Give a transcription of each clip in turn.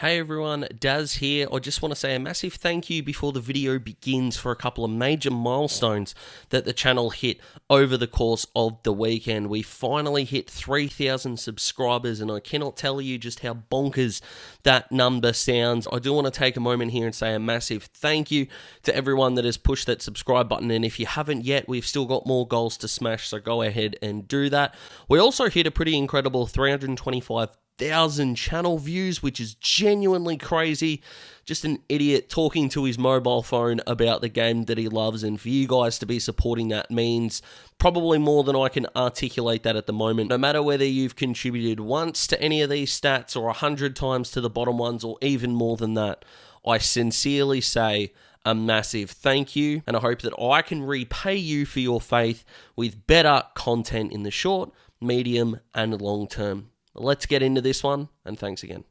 Hey everyone, Daz here. I just want to say a massive thank you before the video begins for a couple of major milestones that the channel hit over the course of the weekend. We finally hit 3,000 subscribers and I cannot tell you just how bonkers that number sounds. I do want to take a moment here and say a massive thank you to everyone that has pushed that subscribe button, and if you haven't yet, we've still got more goals to smash, so go ahead and do that. We also hit a pretty incredible 325,000 channel views, which is genuinely crazy. Just an idiot talking to his mobile phone about the game that he loves, and for you guys to be supporting that means probably more than I can articulate that at the moment. No matter whether you've contributed once to any of these stats or 100 times to the bottom ones or even more than that, I sincerely say a massive thank you, and I hope that I can repay you for your faith with better content in the short, medium, and long term. Let's get into this one, and thanks again.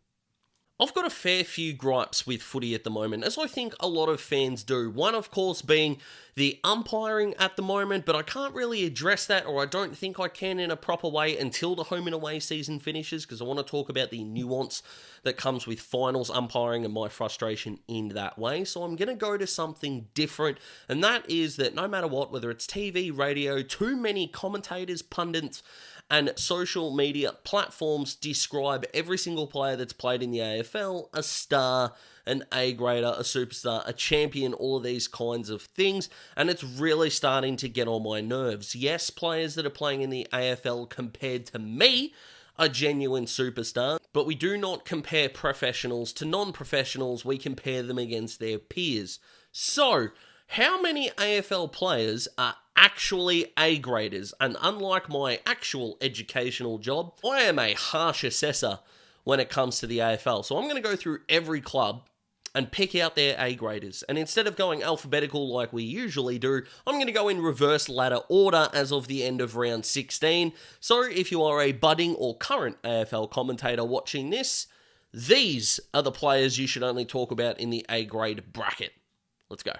I've got a fair few gripes with footy at the moment, as I think a lot of fans do. One, of course, being the umpiring at the moment, but I can't really address that, or I don't think I can in a proper way until the home and away season finishes, because I want to talk about the nuance that comes with finals umpiring and my frustration in that way. So I'm going to go to something different, and that is that no matter what, whether it's TV, radio, too many commentators, pundits, and social media platforms describe every single player that's played in the AFL a star, an A-grader, a superstar, a champion, all of these kinds of things, and it's really starting to get on my nerves. Yes, players that are playing in the AFL compared to me are genuine superstars, but we do not compare professionals to non-professionals, we compare them against their peers. So, how many AFL players are actually A-graders? And unlike my actual educational job, I am a harsh assessor when it comes to the AFL. So I'm going to go through every club and pick out their A-graders. And instead of going alphabetical like we usually do, I'm going to go in reverse ladder order as of the end of round 16. So if you are a budding or current AFL commentator watching this, these are the players you should only talk about in the A-grade bracket. Let's go.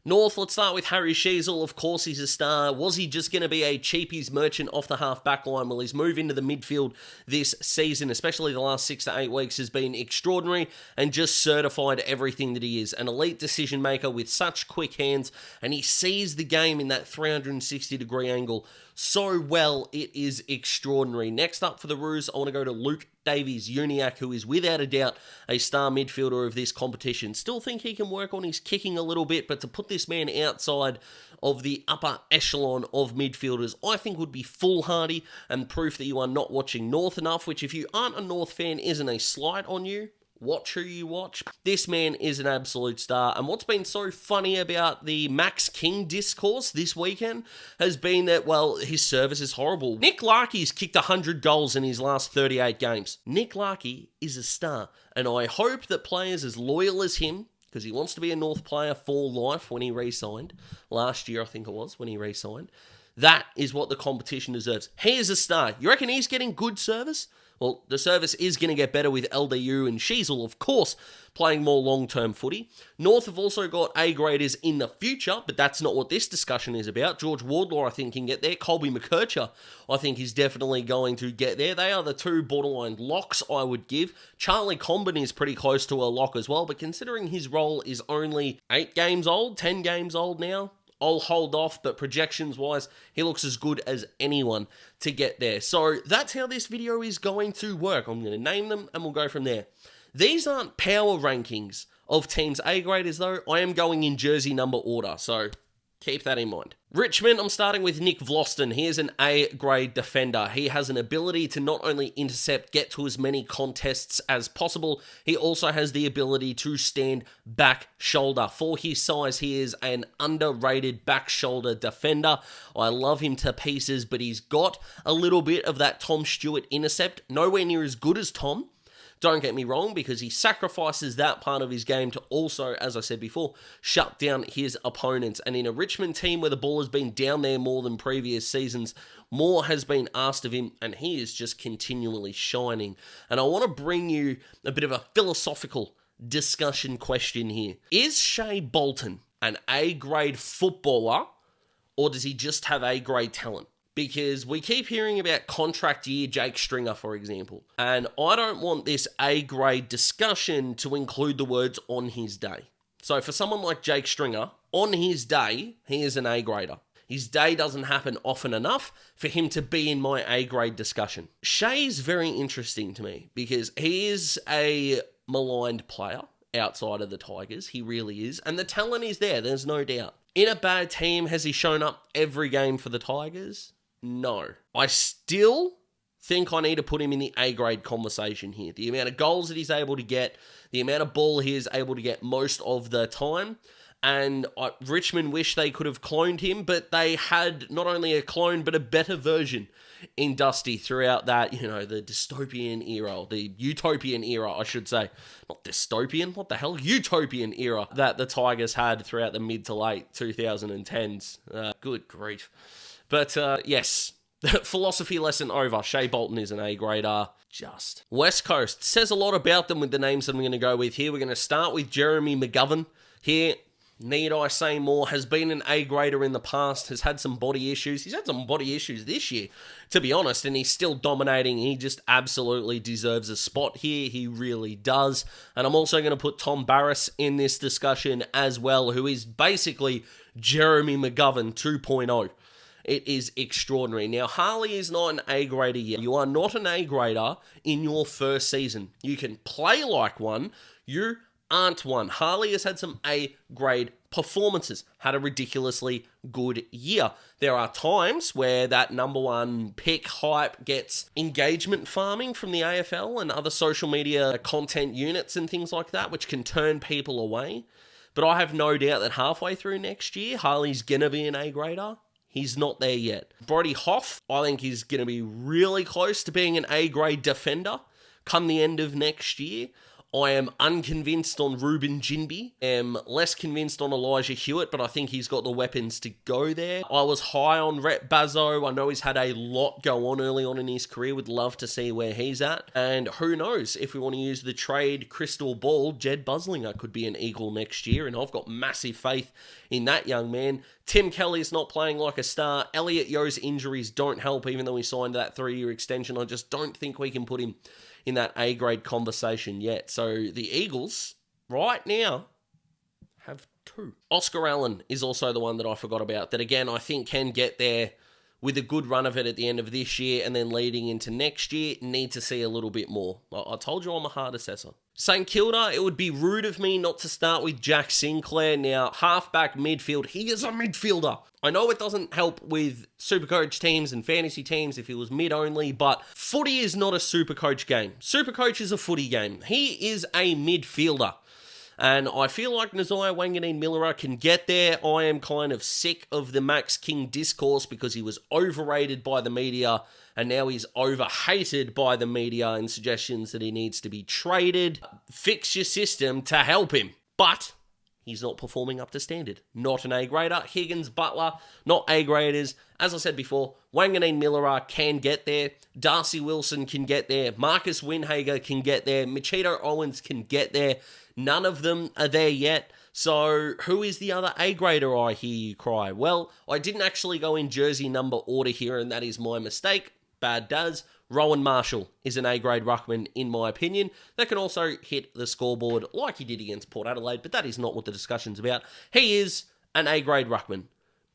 North, let's start with Harry Sheezel. Of course he's a star. Was he just going to be a cheapies merchant off the half back line? Well, his move into the midfield this season, especially the last 6 to 8 weeks, has been extraordinary and just certified everything that he is. An elite decision maker with such quick hands, and he sees the game in that 360-degree angle so well, it is extraordinary. Next up for the Roos, I want to go to Luke Davies-Uniacke, who is without a doubt a star midfielder of this competition. Still think he can work on his kicking a little bit, but to put this man outside of the upper echelon of midfielders, I think would be foolhardy and proof that you are not watching North enough, which if you aren't a North fan isn't a slight on you. Watch who you watch. This man is an absolute star, and what's been so funny about the Max King discourse this weekend has been that, well, his service is horrible. Nick Larkey's kicked 100 goals in his last 38 games. Nick Larkey is a star, and I hope that players as loyal as him, because he wants to be a North player for life when he re-signed, last year I think it was, when he re-signed, that is what the competition deserves. He is a star. You reckon he's getting good service? Well, the service is going to get better with LDU and Sheezel, of course, playing more long-term footy. North have also got A-graders in the future, but that's not what this discussion is about. George Wardlaw, I think, can get there. Colby McKercher, I think, is definitely going to get there. They are the two borderline locks I would give. Charlie Comben is pretty close to a lock as well, but considering his role is only 8 games old, 10 games old now, I'll hold off, but projections-wise, he looks as good as anyone to get there. So that's how this video is going to work. I'm going to name them, and we'll go from there. These aren't power rankings of teams A-graders, though. I am going in jersey number order, so keep that in mind. Richmond, I'm starting with Nick Vlosten. He is an A-grade defender. He has an ability to not only intercept, get to as many contests as possible, he also has the ability to stand back shoulder. For his size, he is an underrated back shoulder defender. I love him to pieces, but he's got a little bit of that Tom Stewart intercept. Nowhere near as good as Tom. Don't get me wrong, because he sacrifices that part of his game to also, as I said before, shut down his opponents. And in a Richmond team where the ball has been down there more than previous seasons, more has been asked of him, and he is just continually shining. And I want to bring you a bit of a philosophical discussion question here. Is Shea Bolton an A-grade footballer, or does he just have A-grade talent? Because we keep hearing about contract year Jake Stringer, for example. And I don't want this A-grade discussion to include the words on his day. So for someone like Jake Stringer, on his day, he is an A-grader. His day doesn't happen often enough for him to be in my A-grade discussion. Shea's very interesting to me because he is a maligned player outside of the Tigers. He really is. And the talent is there, there's no doubt. In a bad team, has he shown up every game for the Tigers? No. I still think I need to put him in the A-grade conversation here. The amount of goals that he's able to get, the amount of ball he is able to get most of the time. And Richmond wish they could have cloned him, but they had not only a clone, but a better version in Dusty throughout that, the dystopian era, the utopian era, I should say. Not dystopian, what the hell? Utopian era that the Tigers had throughout the mid to late 2010s. Good grief. But yes, philosophy lesson over. Shea Bolton is an A-grader. Just. West Coast says a lot about them with the names that I'm going to go with here. We're going to start with Jeremy McGovern here. Need I say more? Has been an A-grader in the past, has had some body issues. He's had some body issues this year, to be honest, and he's still dominating. He just absolutely deserves a spot here. He really does. And I'm also going to put Tom Barras in this discussion as well, who is basically Jeremy McGovern 2.0. It is extraordinary. Now, Harley is not an A-grader yet. You are not an A-grader in your first season. You can play like one. You aren't one. Harley has had some A-grade performances, had a ridiculously good year. There are times where that number one pick hype gets engagement farming from the AFL and other social media content units and things like that, which can turn people away. But I have no doubt that halfway through next year, Harley's going to be an A-grader. He's not there yet. Brody Hoff, I think he's going to be really close to being an A-grade defender come the end of next year. I am unconvinced on Ruben Jinby. Am less convinced on Elijah Hewitt, but I think he's got the weapons to go there. I was high on Rhett Bazzo. I know he's had a lot go on early on in his career. Would love to see where he's at. And who knows, if we want to use the trade crystal ball, Jed Buslinger could be an Eagle next year, and I've got massive faith in that young man. Tim Kelly's not playing like a star. Elliot Yo's injuries don't help, even though he signed that 3-year extension. I just don't think we can put him in that A-grade conversation yet. So the Eagles, right now, have 2. Oscar Allen is also the one that I forgot about, that again, I think can get there with a good run of it at the end of this year and then leading into next year. Need to see a little bit more. I told you I'm a hard assessor. St Kilda, it would be rude of me not to start with Jack Sinclair. Now, halfback midfield, he is a midfielder. I know it doesn't help with Supercoach teams and fantasy teams if he was mid only, but footy is not a Supercoach game. Supercoach is a footy game. He is a midfielder. And I feel like Nasiah Wanganeen-Milera can get there. I am kind of sick of the Max King discourse because he was overrated by the media and now he's overhated by the media and suggestions that he needs to be traded. Fix your system to help him. But he's not performing up to standard. Not an A-grader. Higgins, Butler, not A-graders. As I said before, Wanganeen-Milera can get there. Darcy Wilson can get there. Marcus Winhager can get there. Machito Owens can get there. None of them are there yet. So who is the other A-grader, I hear you cry? Well, I didn't actually go in jersey number order here, and that is my mistake. Bad does. Rowan Marshall is an A-grade ruckman, in my opinion. That can also hit the scoreboard like he did against Port Adelaide, but that is not what the discussion's about. He is an A-grade ruckman.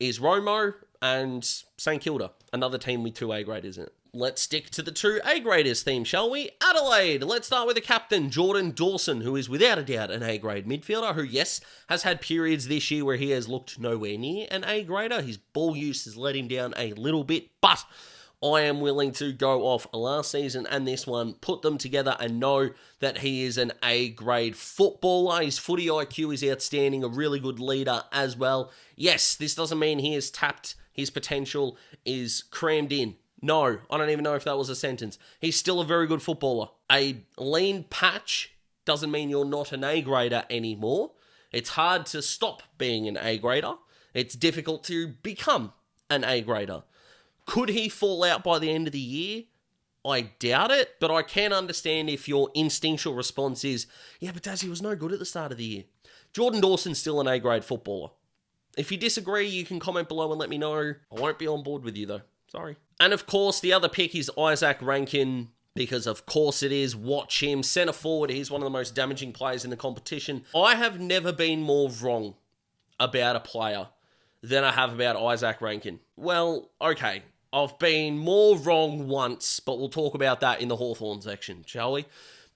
Is Romo and St Kilda another team with 2 A-graders in it? Let's stick to the 2 A-graders theme, shall we? Adelaide, let's start with the captain, Jordan Dawson, who is without a doubt an A-grade midfielder, who, yes, has had periods this year where he has looked nowhere near an A-grader. His ball use has let him down a little bit, but I am willing to go off last season and this one, put them together and know that he is an A-grade footballer. His footy IQ is outstanding, a really good leader as well. Yes, this doesn't mean he has tapped his potential, is crammed in. No, I don't even know if that was a sentence. He's still a very good footballer. A lean patch doesn't mean you're not an A-grader anymore. It's hard to stop being an A-grader. It's difficult to become an A-grader. Could he fall out by the end of the year? I doubt it, but I can understand if your instinctual response is, yeah, but Dazzy was no good at the start of the year. Jordan Dawson's still an A-grade footballer. If you disagree, you can comment below and let me know. I won't be on board with you, though. Sorry. And of course, the other pick is Isaac Rankin, because of course it is. Watch him. Centre forward, he's one of the most damaging players in the competition. I have never been more wrong about a player than I have about Isaac Rankin. Well, okay. I've been more wrong once, but we'll talk about that in the Hawthorn section, shall we?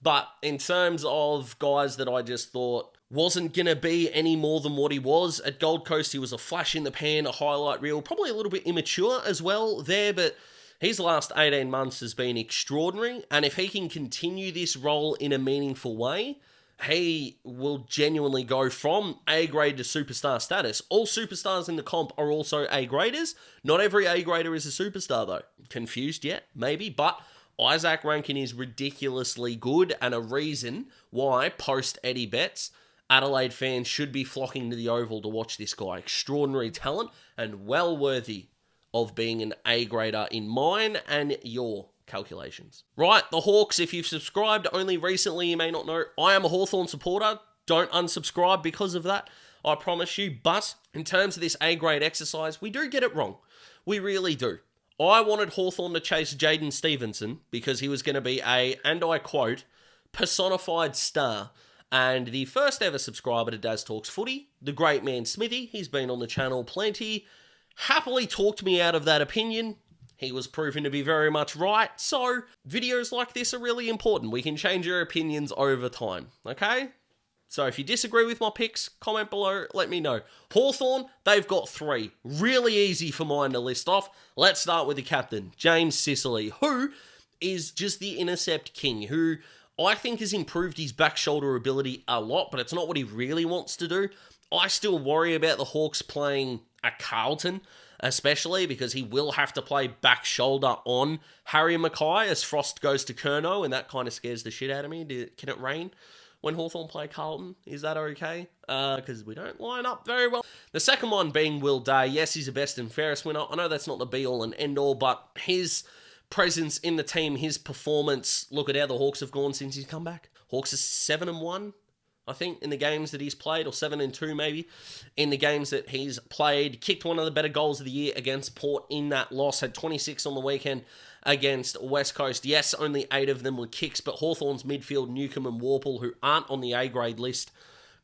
But in terms of guys that I just thought wasn't going to be any more than what he was, at Gold Coast he was a flash in the pan, a highlight reel, probably a little bit immature as well there, but his last 18 months has been extraordinary, and if he can continue this role in a meaningful way, he will genuinely go from A-grade to superstar status. All superstars in the comp are also A-graders. Not every A-grader is a superstar, though. Confused yet? Maybe. But Isaac Rankin is ridiculously good, and a reason why, post-Eddie Betts, Adelaide fans should be flocking to the Oval to watch this guy. Extraordinary talent, and well worthy of being an A-grader in mine and your calculations. Right, the Hawks, if you've subscribed only recently, you may not know, I am a Hawthorn supporter. Don't unsubscribe because of that, I promise you. But in terms of this A-grade exercise, we do get it wrong. We really do. I wanted Hawthorn to chase Jaden Stevenson because he was going to be a, and I quote, personified star. And the first ever subscriber to Daz Talks Footy, the great man Smithy, he's been on the channel plenty, happily talked me out of that opinion. He was proven to be very much right, so videos like this are really important. We can change your opinions over time, okay? So if you disagree with my picks, comment below, let me know. Hawthorn, they've got 3. Really easy for mine to list off. Let's start with the captain, James Sicily, who is just the intercept king, who I think has improved his back shoulder ability a lot, but it's not what he really wants to do. I still worry about the Hawks playing a Carlton, especially because he will have to play back shoulder on Harry Mackay as Frost goes to Curnow, and that kind of scares the shit out of me. Can it rain when Hawthorn play Carlton? Is that okay? Because we don't line up very well. The second one being Will Day. Yes, he's a best and fairest winner. I know that's not the be-all and end-all, but his presence in the team, his performance, look at how the Hawks have gone since he's come back. Hawks are 7-1. I think, in the games that he's played, or 7-2 maybe, in the games that he's played. Kicked one of the better goals of the year against Port in that loss. Had 26 on the weekend against West Coast. Yes, only 8 of them were kicks, but Hawthorn's midfield, Newcombe and Warple, who aren't on the A-grade list,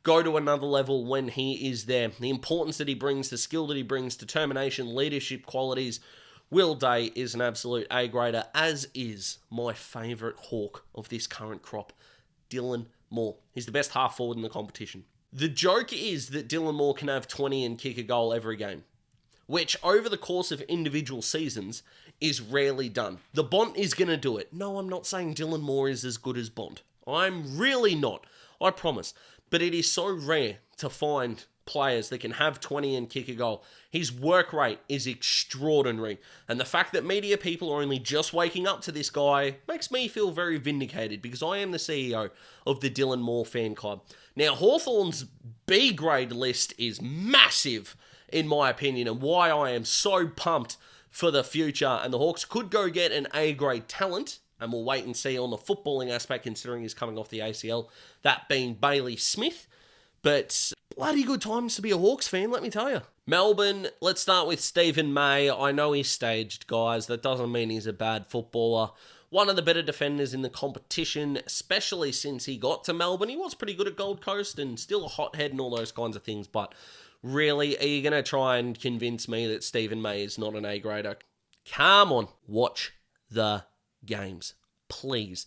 go to another level when he is there. The importance that he brings, the skill that he brings, determination, leadership qualities. Will Day is an absolute A-grader, as is my favourite Hawk of this current crop, Dylan Moore. He's the best half forward in the competition. The joke is that Dylan Moore can have 20 and kick a goal every game, which over the course of individual seasons is rarely done. The Bont is going to do it. No, I'm not saying Dylan Moore is as good as Bont. I'm really not. I promise. But it is so rare to find players that can have 20 and kick a goal. His work rate is extraordinary. And the fact that media people are only just waking up to this guy makes me feel very vindicated because I am the CEO of the Dylan Moore fan club. Now, Hawthorn's B-grade list is massive, in my opinion, and why I am so pumped for the future. And the Hawks could go get an A-grade talent, and we'll wait and see on the footballing aspect considering he's coming off the ACL, that being Bailey Smith. But bloody good times to be a Hawks fan, let me tell you. Melbourne, let's start with Stephen May. I know he's staged, guys. That doesn't mean he's a bad footballer. One of the better defenders in the competition, especially since he got to Melbourne. He was pretty good at Gold Coast and still a hothead and all those kinds of things. But really, are you going to try and convince me that Stephen May is not an A-grader? Come on, watch the games, please.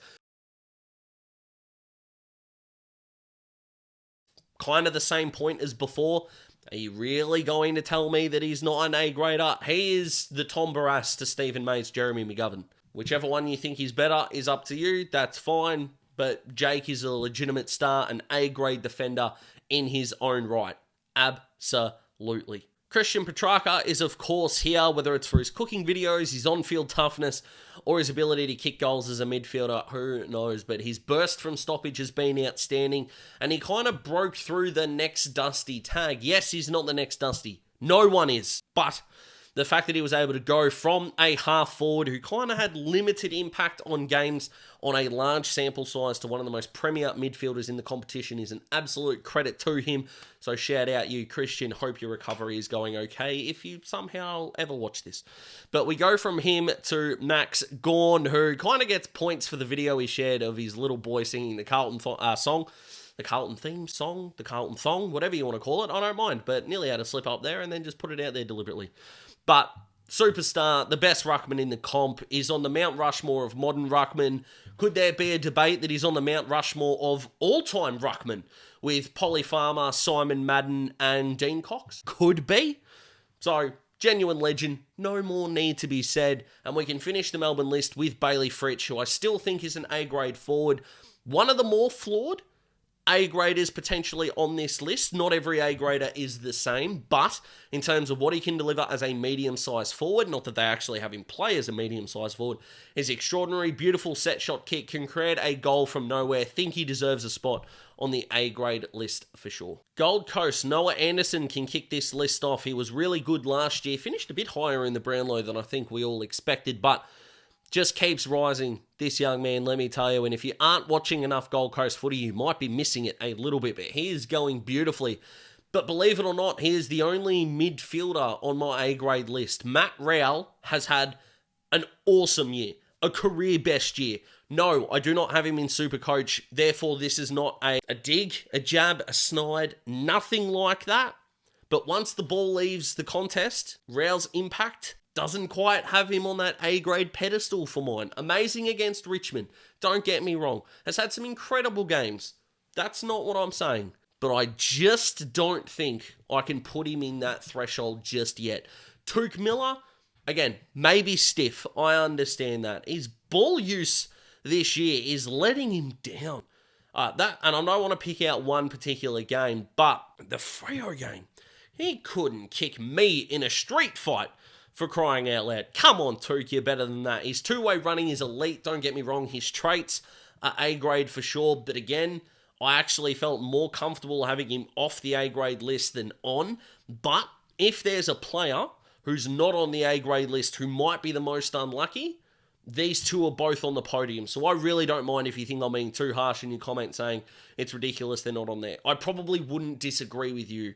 Kind of the same point as before. Are you really going to tell me that he's not an A-grader? He is the Tom Barras to Stephen May's Jeremy McGovern. Whichever one you think is better is up to you. That's fine. But Jake is a legitimate star, an A-grade defender in his own right. Absolutely. Christian Petrarca is, of course, here, whether it's for his cooking videos, his on-field toughness, or his ability to kick goals as a midfielder, who knows. But his burst from stoppage has been outstanding, and he kind of broke through the next Dusty tag. Yes, he's not the next Dusty. No one is. But The fact that he was able to go from a half forward who kind of had limited impact on games on a large sample size to one of the most premier midfielders in the competition is an absolute credit to him. So shout out you, Christian. Hope your recovery is going okay if you somehow ever watch this. But we go from him to Max Gawn, who kind of gets points for the video he shared of his little boy singing the Carlton song. The Carlton theme song, the Carlton thong, whatever you want to call it, I don't mind. But nearly had to slip up there and then just put it out there deliberately. But superstar, the best ruckman in the comp, is on the Mount Rushmore of modern ruckman. Could there be a debate that he's on the Mount Rushmore of all-time ruckman with Polly Farmer, Simon Madden, and Dean Cox? Could be. So, genuine legend, no more need to be said. And we can finish the Melbourne list with Bailey Fritsch, who I still think is an A-grade forward. One of the more flawed A-graders potentially on this list. Not every A-grader is the same, but in terms of what he can deliver as a medium-sized forward, not that they actually have him play as a medium-sized forward, is extraordinary. Beautiful set shot kick, can create a goal from nowhere. Think he deserves a spot on the A-grade list for sure. Gold Coast, Noah Anderson can kick this list off. He was really good last year, finished a bit higher in the Brownlow than I think we all expected, but just keeps rising, this young man, let me tell you. And if you aren't watching enough Gold Coast footy, you might be missing it a little bit, but he is going beautifully. But believe it or not, he is the only midfielder on my A-grade list. Matt Rowell has had an awesome year, a career best year. No, I do not have him in Supercoach, therefore this is not a dig, a jab, a snide, nothing like that. But once the ball leaves the contest, Rowell's impact doesn't quite have him on that A-grade pedestal for mine. Amazing against Richmond. Don't get me wrong. Has had some incredible games. That's not what I'm saying. But I just don't think I can put him in that threshold just yet. Touk Miller, again, maybe stiff. I understand that. His ball use this year is letting him down. And I don't want to pick out one particular game, but the Freo game, he couldn't kick me in a street fight. For crying out loud. Come on, Touk, you're better than that. His two-way running is elite, don't get me wrong. His traits are A-grade for sure. But again, I actually felt more comfortable having him off the A-grade list than on. But if there's a player who's not on the A-grade list who might be the most unlucky, these two are both on the podium. So I really don't mind if you think I'm being too harsh in your comment saying it's ridiculous they're not on there. I probably wouldn't disagree with you.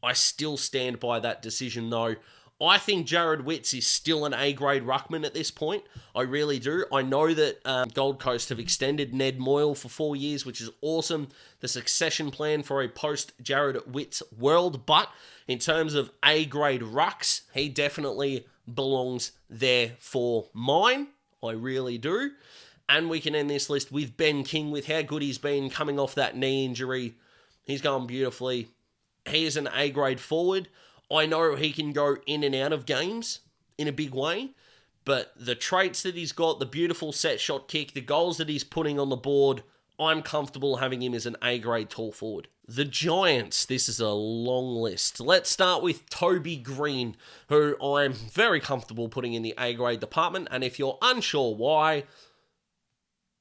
I still stand by that decision though. I think Jared Witts is still an A-grade ruckman at this point. I really do. I know that Gold Coast have extended Ned Moyle for 4 years, which is awesome. The succession plan for a post-Jared Witts world. But in terms of A-grade rucks, he definitely belongs there for mine. I really do. And we can end this list with Ben King, with how good he's been coming off that knee injury. He's going beautifully. He is an A-grade forward. I know he can go in and out of games in a big way, but the traits that he's got, the beautiful set shot kick, the goals that he's putting on the board, I'm comfortable having him as an A-grade tall forward. The Giants, this is a long list. Let's start with Toby Green, who I'm very comfortable putting in the A-grade department, and if you're unsure why,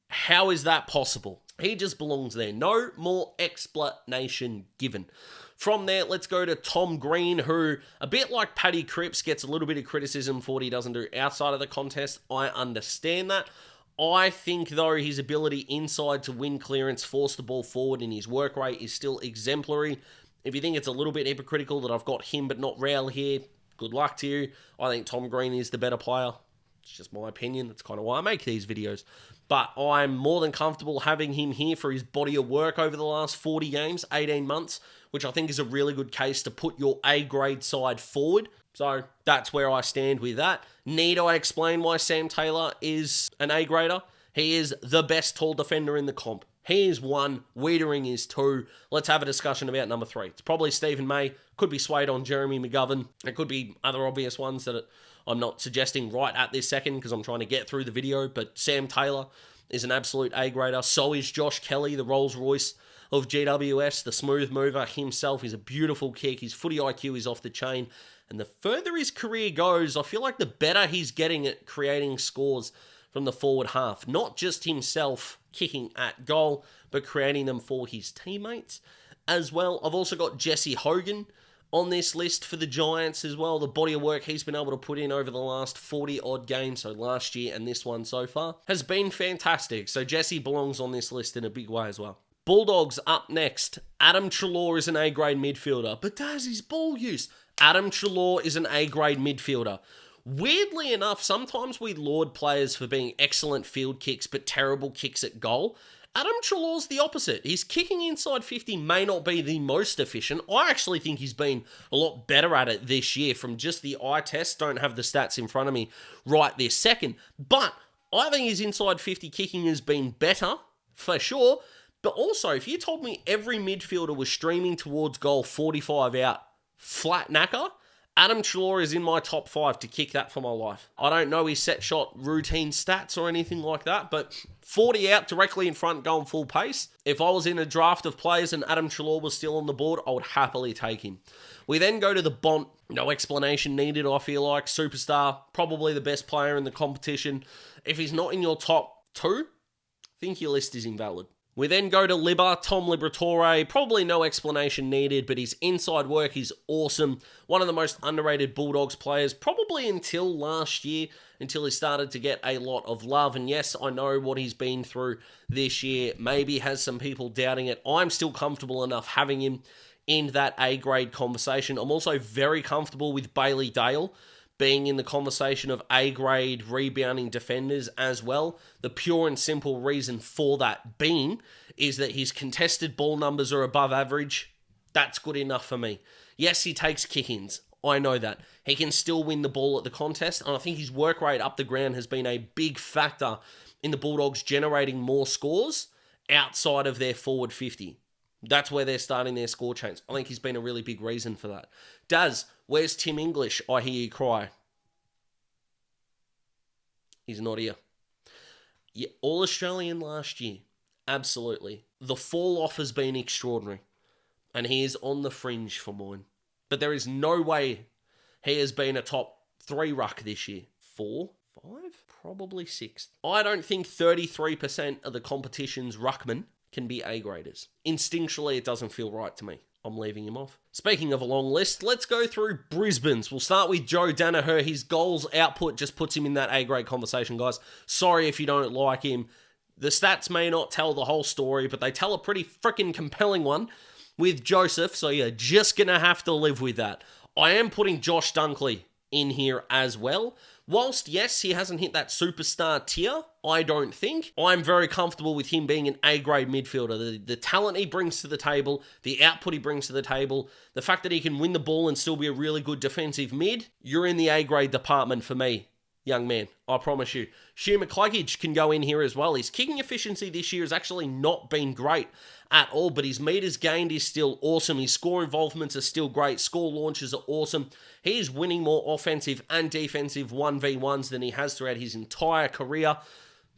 how is that possible? He just belongs there. No more explanation given. From there, let's go to Tom Green, who, a bit like Paddy Cripps, gets a little bit of criticism for what he doesn't do outside of the contest. I understand that. I think, though, his ability inside to win clearance, force the ball forward, and his work rate is still exemplary. If you think it's a little bit hypocritical that I've got him but not Rowell here, good luck to you. I think Tom Green is the better player. It's just my opinion. That's kind of why I make these videos. But I'm more than comfortable having him here for his body of work over the last 40 games, 18 months, which I think is a really good case to put your A-grade side forward. So that's where I stand with that. Need I explain why Sam Taylor is an A-grader? He is the best tall defender in the comp. He is 1, Wiedering is 2. Let's have a discussion about number 3. It's probably Stephen May. Could be swayed on Jeremy McGovern. There could be other obvious ones that I'm not suggesting right at this second because I'm trying to get through the video. But Sam Taylor is an absolute A-grader. So is Josh Kelly, the Rolls Royce of GWS, the smooth mover himself. He's a beautiful kick. His footy IQ is off the chain. And the further his career goes, I feel like the better he's getting at creating scores from the forward half. Not just himself kicking at goal, but creating them for his teammates as well. I've also got Jesse Hogan on this list for the Giants as well. The body of work he's been able to put in over the last 40-odd games, so last year and this one so far, has been fantastic. So Jesse belongs on this list in a big way as well. Bulldogs up next. Adam Treloar is an A-grade midfielder, but does his ball use? Adam Treloar is an A-grade midfielder. Weirdly enough, sometimes we laud players for being excellent field kicks but terrible kicks at goal. Adam Treloar's the opposite. His kicking inside 50 may not be the most efficient. I actually think he's been a lot better at it this year from just the eye test. Don't have the stats in front of me right this second. But I think his inside 50 kicking has been better, for sure. But also, if you told me every midfielder was streaming towards goal 45 out, flat knacker, Adam Treloar is in my top 5 to kick that for my life. I don't know his set shot routine stats or anything like that, but 40 out directly in front going full pace. If I was in a draft of players and Adam Treloar was still on the board, I would happily take him. We then go to the Bont. No explanation needed, I feel like. Superstar, probably the best player in the competition. If he's not in your top 2, I think your list is invalid. We then go to Libba, Tom Liberatore. Probably no explanation needed, but his inside work is awesome. One of the most underrated Bulldogs players, probably until last year, until he started to get a lot of love. And yes, I know what he's been through this year maybe has some people doubting it. I'm still comfortable enough having him in that A-grade conversation. I'm also very comfortable with Bailey Dale being in the conversation of A-grade rebounding defenders as well. The pure and simple reason for that being is that his contested ball numbers are above average. That's good enough for me. Yes, he takes kick-ins. I know that. He can still win the ball at the contest, and I think his work rate up the ground has been a big factor in the Bulldogs generating more scores outside of their forward 50. That's where they're starting their score chains. I think he's been a really big reason for that. Daz, where's Tim English? I hear you cry. He's not here. Yeah, All-Australian last year. Absolutely. The fall-off has been extraordinary. And he is on the fringe for mine. But there is no way he has been a top 3 ruck this year. 4? 5? Probably 6th. I don't think 33% of the competition's ruckmen can be A-graders. Instinctually, it doesn't feel right to me. I'm leaving him off. Speaking of a long list, let's go through Brisbane's. We'll start with Joe Danaher. His goals output just puts him in that A-grade conversation, guys. Sorry if you don't like him. The stats may not tell the whole story, but they tell a pretty freaking compelling one with Joseph, so you're just going to have to live with that. I am putting Josh Dunkley in here as well. Whilst, yes, he hasn't hit that superstar tier, I don't think. I'm very comfortable with him being an A-grade midfielder. The talent he brings to the table, the output he brings to the table, the fact that he can win the ball and still be a really good defensive mid, you're in the A-grade department for me, young man. I promise you. Hugh McCluggage can go in here as well. His kicking efficiency this year has actually not been great at all, but his meters gained is still awesome. His score involvements are still great. Score launches are awesome. He is winning more offensive and defensive 1v1s than he has throughout his entire career.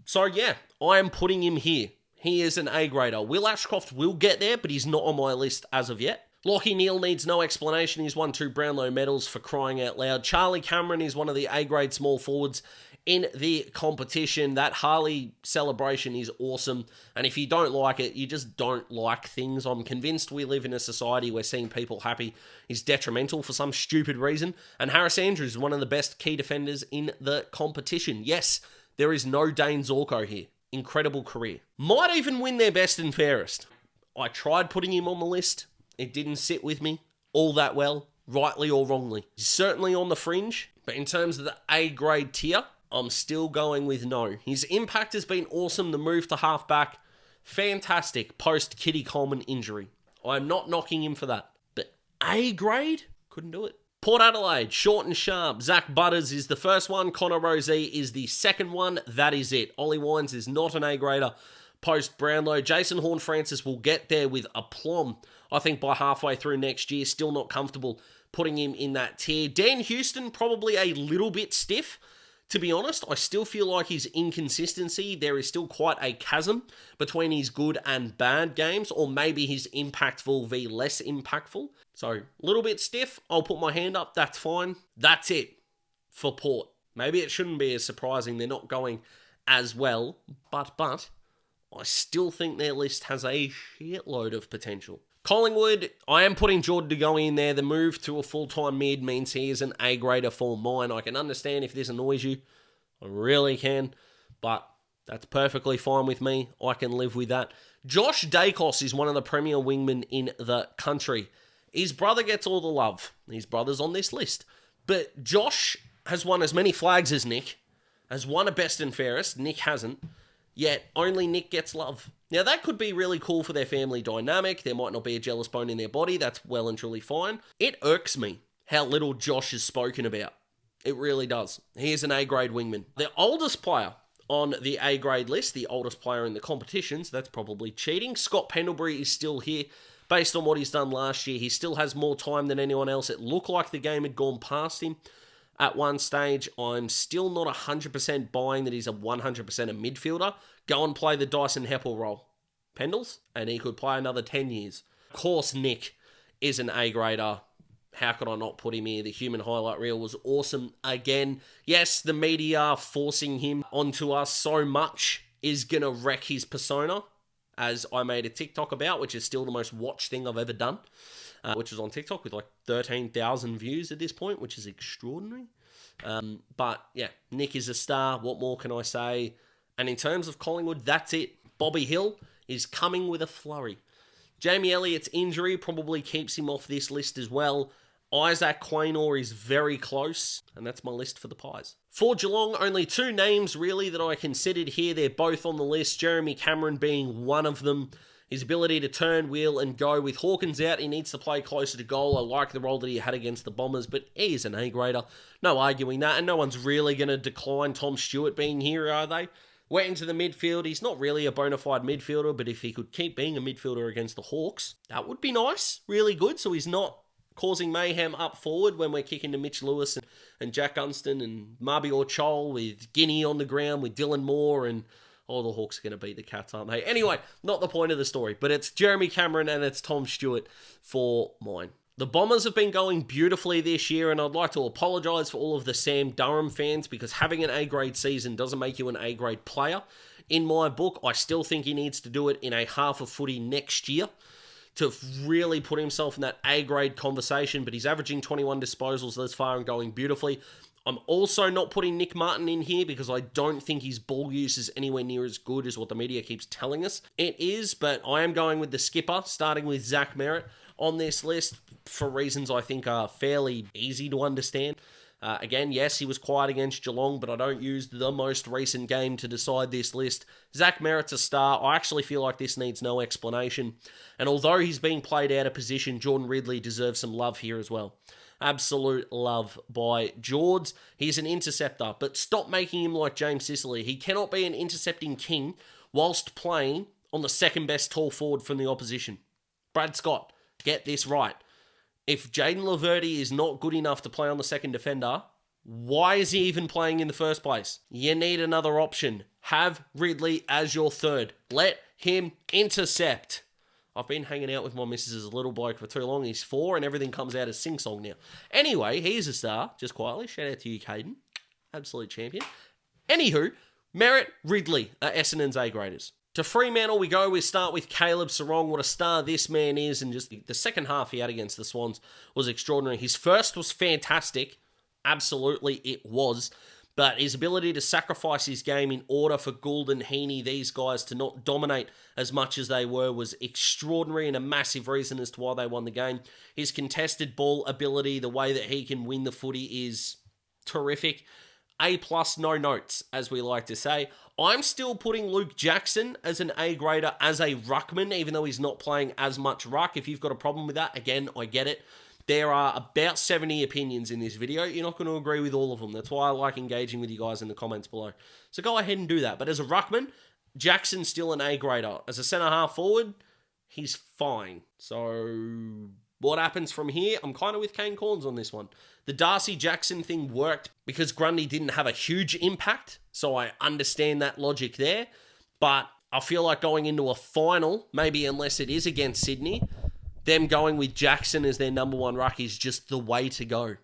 So yeah, I am putting him here. He is an A-grader. Will Ashcroft will get there, but he's not on my list as of yet. Lachie Neale needs no explanation. He's won 2 Brownlow medals for crying out loud. Charlie Cameron is one of the A-grade small forwards in the competition. That Harley celebration is awesome. And if you don't like it, you just don't like things. I'm convinced we live in a society where seeing people happy is detrimental for some stupid reason. And Harris Andrews is one of the best key defenders in the competition. Yes, there is no Dane Zorko here. Incredible career. Might even win their best and fairest. I tried putting him on the list. It didn't sit with me all that well, rightly or wrongly. He's certainly on the fringe, but in terms of the A-grade tier, I'm still going with no. His impact has been awesome. The move to halfback, fantastic post-Kitty Coleman injury. I'm not knocking him for that. But A-grade? Couldn't do it. Port Adelaide, short and sharp. Zach Butters is the first one. Connor Rozee is the second one. That is it. Ollie Wines is not an A-grader post-Brownlow. Jason Horne-Francis will get there with aplomb. I think by halfway through next year, still not comfortable putting him in that tier. Dan Houston, probably a little bit stiff. To be honest, I still feel like his inconsistency, there is still quite a chasm between his good and bad games, or maybe his impactful v less impactful. So, a little bit stiff. I'll put my hand up. That's fine. That's it for Port. Maybe it shouldn't be as surprising. They're not going as well, but I still think their list has a shitload of potential. Collingwood, I am putting Jordan De Goey in there. The move to a full-time mid means he is an A-grader for mine. I can understand if this annoys you. I really can. But that's perfectly fine with me. I can live with that. Josh Dacos is one of the premier wingmen in the country. His brother gets all the love. His brother's on this list. But Josh has won as many flags as Nick, has won a best and fairest. Nick hasn't. Yet only Nick gets love. Now that could be really cool for their family dynamic. There might not be a jealous bone in their body. That's well and truly fine. It irks me how little Josh is spoken about. It really does. He is an A-grade wingman. The oldest player on the A-grade list, the oldest player in the competitions, that's probably cheating. Scott Pendlebury is still here. Based on what he's done last year, he still has more time than anyone else. It looked like the game had gone past him at one stage. I'm still not 100% buying that he's a 100% a midfielder. Go and play the Dyson Heppel role, Pendles, and he could play another 10 years. Of course, Nick is an A-grader. How could I not put him here? The human highlight reel was awesome again. Yes, the media forcing him onto us so much is going to wreck his persona, as I made a TikTok about, which is still the most watched thing I've ever done, which is on TikTok with like 13,000 views at this point, which is extraordinary. But yeah, Nick is a star. What more can I say? And in terms of Collingwood, that's it. Bobby Hill is coming with a flurry. Jamie Elliott's injury probably keeps him off this list as well. Isaac Quaynor is very close, and that's my list for the Pies. For Geelong, only two names really that I considered here. They're both on the list, Jeremy Cameron being one of them. His ability to turn, wheel, and go. With Hawkins out, he needs to play closer to goal. I like the role that he had against the Bombers, but he is an A-grader. No arguing that, and no one's really going to decline Tom Stewart being here, are they? Went into the midfield. He's not really a bona fide midfielder, but if he could keep being a midfielder against the Hawks, that would be nice. Really good, so he's not causing mayhem up forward when we're kicking to Mitch Lewis and Jack Gunston and Mabior Chol with Guinea on the ground with Dylan Moore and the Hawks are going to beat the Cats, aren't they? Anyway, not the point of the story, but it's Jeremy Cameron and it's Tom Stewart for mine. The Bombers have been going beautifully this year, and I'd like to apologise for all of the Sam Durham fans because having an A-grade season doesn't make you an A-grade player. In my book, I still think he needs to do it in a half of footy next year to really put himself in that A-grade conversation, but he's averaging 21 disposals thus far and going beautifully. I'm also not putting Nick Martin in here because I don't think his ball use is anywhere near as good as what the media keeps telling us it is, but I am going with the skipper, starting with Zach Merritt on this list for reasons I think are fairly easy to understand. Again, yes, he was quiet against Geelong, but I don't use the most recent game to decide this list. Zach Merritt's a star. I actually feel like this needs no explanation. And although he's being played out of position, Jordan Ridley deserves some love here as well. Absolute love by George. He's an interceptor, but stop making him like James Sicily. He cannot be an intercepting king whilst playing on the second best tall forward from the opposition. Brad Scott, get this right. If Jaden Laverty is not good enough to play on the second defender, why is he even playing in the first place? You need another option. Have Ridley as your third. Let him intercept. I've been hanging out with my missus as a little bloke for too long. He's 4 and everything comes out as sing-song now. Anyway, he's a star, just quietly. Shout out to you, Caden. Absolute champion. Anywho, Merritt, Ridley are Essendon's A-graders. To Fremantle we go. We start with Caleb Sarong. What a star this man is, and just the second half he had against the Swans was extraordinary. His first was fantastic. Absolutely it was. But his ability to sacrifice his game in order for Gould and Heaney, these guys, to not dominate as much as they were was extraordinary and a massive reason as to why they won the game. His contested ball ability, the way that he can win the footy is terrific. A+, no notes, as we like to say. I'm still putting Luke Jackson as an A-grader, as a ruckman, even though he's not playing as much ruck. If you've got a problem with that, again, I get it. There are about 70 opinions in this video. You're not going to agree with all of them. That's why I like engaging with you guys in the comments below. So go ahead and do that. But as a ruckman, Jackson's still an A-grader. As a centre-half forward, he's fine. So what happens from here? I'm kind of with Kane Corns on this one. The Darcy-Jackson thing worked because Grundy didn't have a huge impact, so I understand that logic there. But I feel like going into a final, maybe unless it is against Sydney, them going with Jackson as their number one ruck is just the way to go.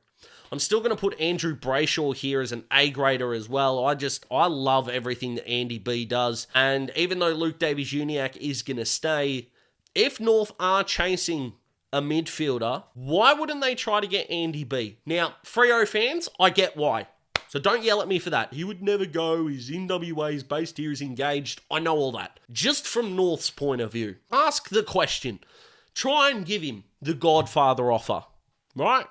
I'm still going to put Andrew Brayshaw here as an A-grader as well. I love everything that Andy B does. And even though Luke Davies-Uniacke is going to stay, If North are chasing a midfielder, why wouldn't they try to get Andy B? Now, Freo fans, I get why. So don't yell at me for that. He would never go. He's in WA. He's based here. He's engaged. I know all that. Just from North's point of view, ask the question. Try and give him the Godfather offer, right?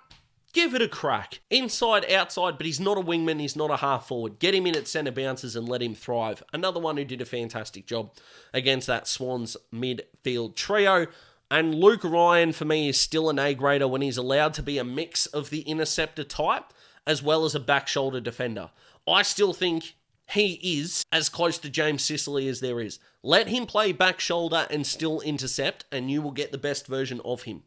Give it a crack. Inside, outside, but he's not a wingman. He's not a half forward. Get him in at centre bounces and let him thrive. Another one who did a fantastic job against that Swans midfield trio. And Luke Ryan, for me, is still an A-grader when he's allowed to be a mix of the interceptor type as well as a back shoulder defender. I still think he is as close to James Sicily as there is. Let him play back shoulder and still intercept, and you will get the best version of him.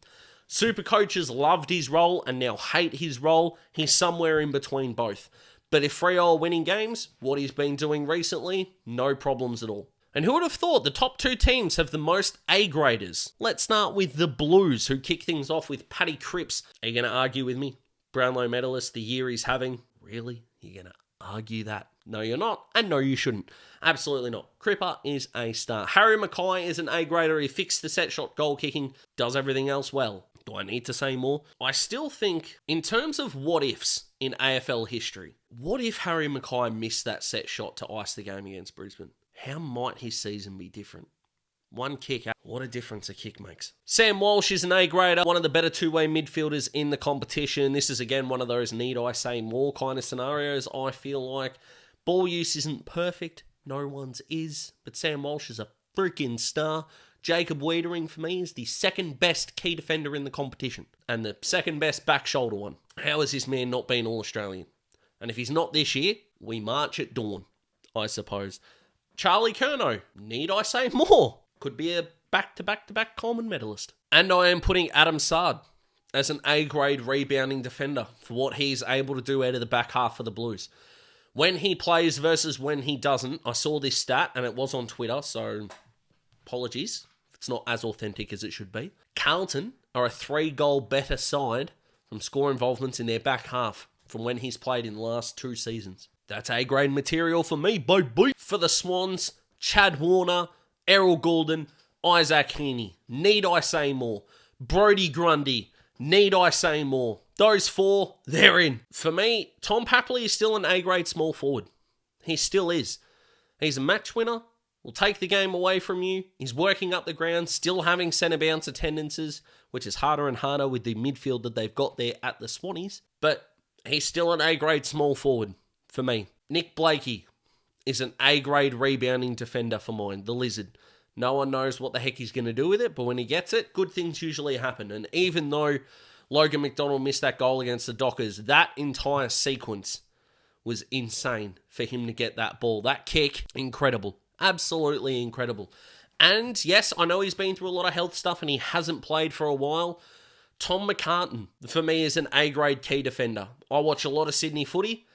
Super coaches loved his role and now hate his role. He's somewhere in between both. But if Freo are winning games, what he's been doing recently, no problems at all. And who would have thought the top two teams have the most A-graders? Let's start with the Blues, who kick things off with Paddy Cripps. Are you going to argue with me? Brownlow medalist, the year he's having. Really? You're going to argue that? No, you're not. And no, you shouldn't. Absolutely not. Cripper is a star. Harry Mackay is an A-grader. He fixed the set shot goal kicking. Does everything else well. Do I need to say more? I still think, in terms of what-ifs in AFL history, what if Harry Mackay missed that set shot to ice the game against Brisbane? How might his season be different? One kick out. What a difference a kick makes. Sam Walsh is an A-grader, one of the better two-way midfielders in the competition. This is, again, one of those need I say more kind of scenarios. I feel like ball use isn't perfect. No one's is. But Sam Walsh is a freaking star. Jacob Wiedering, for me, is the second best key defender in the competition. And the second best back shoulder one. How has this man not been All-Australian? And if he's not this year, we march at dawn, I suppose. Charlie Curnow, need I say more? Could be a back-to-back-to-back Coleman medalist. And I am putting Adam Sard as an A-grade rebounding defender for what he's able to do out of the back half of the Blues. When he plays versus when he doesn't, I saw this stat, and it was on Twitter, so apologies if it's not as authentic as it should be. Carlton are a 3-goal better side from score involvements in their back half from when he's played in the last 2 seasons. That's A-grade material for me, baby. For the Swans, Chad Warner, Errol Goulden, Isaac Heaney. Need I say more? Brodie Grundy. Need I say more? Those 4, they're in. For me, Tom Papley is still an A-grade small forward. He still is. He's a match winner. Will take the game away from you. He's working up the ground, still having centre bounce attendances, which is harder and harder with the midfield that they've got there at the Swannies. But he's still an A-grade small forward for me. Nick Blakey is an A-grade rebounding defender for mine, the Lizard. No one knows what the heck he's going to do with it, but when he gets it, good things usually happen. And even though Logan McDonald missed that goal against the Dockers, that entire sequence was insane for him to get that ball. That kick, incredible. Absolutely incredible. And yes, I know he's been through a lot of health stuff and he hasn't played for a while. Tom McCartan, for me, is an A-grade key defender. I watch a lot of Sydney footy.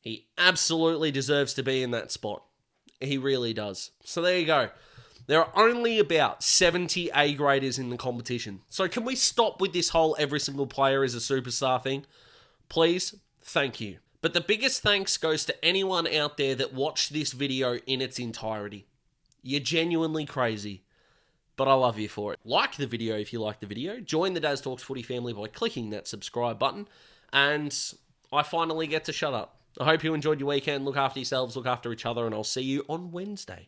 He absolutely deserves to be in that spot. He really does. So there you go. There are only about 70 A-graders in the competition. So can we stop with this whole every single player is a superstar thing? Please? Thank you. But the biggest thanks goes to anyone out there that watched this video in its entirety. You're genuinely crazy, but I love you for it. Like the video if you like the video. Join the Daz Talks Footy family by clicking that subscribe button. And I finally get to shut up. I hope you enjoyed your weekend. Look after yourselves, look after each other, and I'll see you on Wednesday.